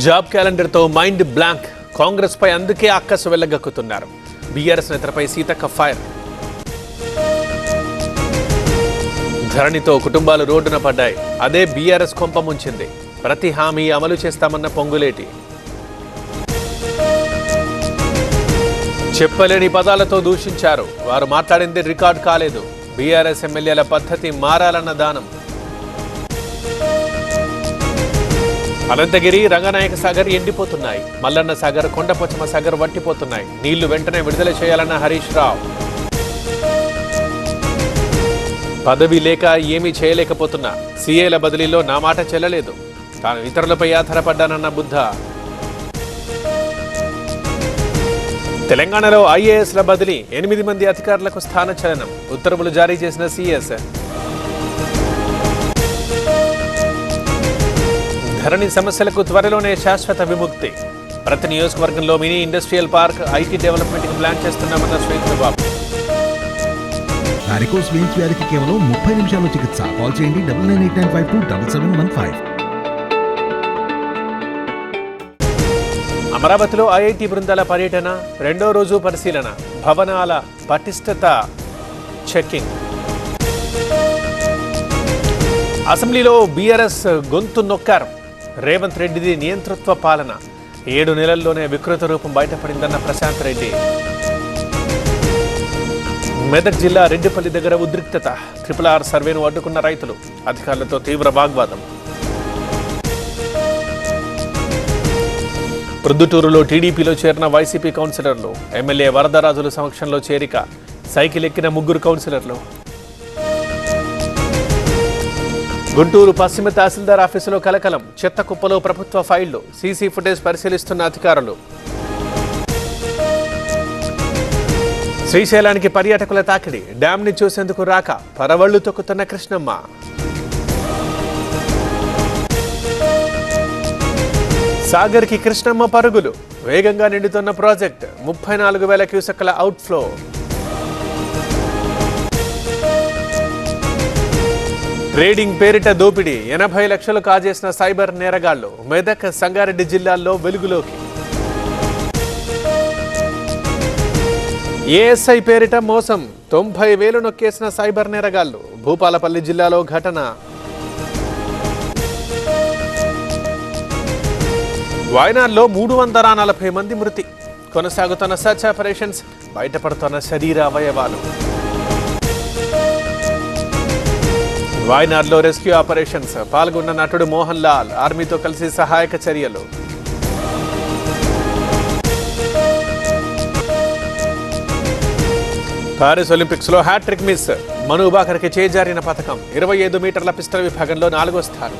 Job క్యాలెండర్తో mind blank. Congress పై అందుకే అక్కసు వెళ్లగక్కుతున్నారు. బీఆర్ఎస్ నేతలపై సీతక్క ఫైర్. ధరణితో కుటుంబాలు రోడ్డున పడ్డాయి. అదే బీఆర్ఎస్ కొంప ముంచింది. ప్రతి హామీ అమలు చేస్తామన్న పొంగులేటి. చెప్పలేని పదాలతో దూషించారు. వారు మాట్లాడింది రికార్డ్ కాలేదు. బీఆర్ఎస్ ఎమ్మెల్యేల పద్ధతి మారాలన్న దానం. అనంతగిరి, రంగనాయక సాగర్ ఎండిపోతున్నాయి. మల్లన్న సాగర్, కొండపోచమ్మ సాగర్ వట్టిపోతున్నాయి. నీళ్లు వెంటనే విడుదల చేయాలన్న హరీష్ రావు. పదవి లేక ఏమీ చేయలేకపోతున్నా. సీఏల బదిలీలో నా మాట చెల్లలేదు. తాను ఇతరులపై ఆధారపడ్డానన్న బుద్ధ. తెలంగాణలో ఐఏఎస్ల బదిలీ. 8 మంది అధికారులకు స్థానచలనం. ఉత్తర్వులు జారీ చేసిన సీఎస్. ధరణి సమస్యలకు త్వరలోనే శాశ్వత విముక్తి. ప్రతి నియోజకవర్గంలో mini industrial park, IT development కి ప్లాన్ చేస్తున్నామన్న శ్వేతబాబు. వారికోస్ వెయిన్స్ వ్యాధికి కేవలం 30 నిమిషాల్లో చికిత్స. కాల్ చేయండి 9989527715. అమరావతిలో ఐఐటి బృందాల పర్యటన. 2వ రోజు పరిశీలన. భవనాల పటిష్టత చెకింగ్. అసెంబ్లీలో బీఆర్ఎస్ గొంతు నొక్కారు. రేవంత్ రెడ్డిది నియంతృత్వ పాలన. 7 నెలల్లోనే వికృత రూపం బయటపడిందన్న ప్రశాంత్ రెడ్డి. మెదక్ జిల్లా రెడ్డిపల్లి దగ్గర ఉద్రిక్తత. RRR సర్వేను అడ్డుకున్న రైతులు. అధికారులతో తీవ్ర వాగ్వాదం. ప్రొద్దుటూరులో టీడీపీలో చేరిన వైసీపీ కౌన్సిలర్లు. ఎమ్మెల్యే వరదరాజుల సమక్షంలో చేరిక. సైకిల్ ఎక్కిన 3 కౌన్సిలర్లు. గుంటూరు పశ్చిమ తహసీల్దార్ ఆఫీసులో కలకలం. చెత్త కుప్పలో ప్రభుత్వ ఫైళ్లు. సీసీ ఫుటేజ్ పరిశీలిస్తున్న అధికారులు. శ్రీశైలానికి పర్యాటకుల తాకిడి. డ్యాంని చూసేందుకు రాక పరవళ్లు తొక్కుతున్న కృష్ణమ్మ. సాగర్కి కృష్ణమ్మ పరుగులు. వేగంగా నిండుతున్న ప్రాజెక్ట్. 34,000 క్యూసెక్ల అవుట్ఫ్లో. ట్రేడింగ్ పేరిట దోపిడీ. 80 లక్షలు కాజేసిన సైబర్ నేరగాళ్లు. మెదక్, సంగారెడ్డి జిల్లాల్లో వెలుగులోకి. ఏఎస్ఐ పేరిట మోసం. 90,000 నొక్కేసిన సైబర్ నేరగాళ్లు. భూపాలపల్లి జిల్లాలో ఘటన. వాయనాడ్లో 340 మంది మృతి. కొనసాగుతున్న సర్చ్ ఆపరేషన్స్. బయటపడుతున్న శరీర అవయవాలు. వాయనాడ్లో రెస్క్యూ ఆపరేషన్స్. పాల్గొన్న నటుడు మోహన్ లాల్. ఆర్మీతో కలిసి సహాయక చర్యలు. పారిస్ ఒలింపిక్స్ లో హ్యాట్రిక్ మిస్. మను బాకర్కి చేజారిన పథకం. 25 మీటర్ల పిస్టల్ విభాగంలో 4వ స్థానం.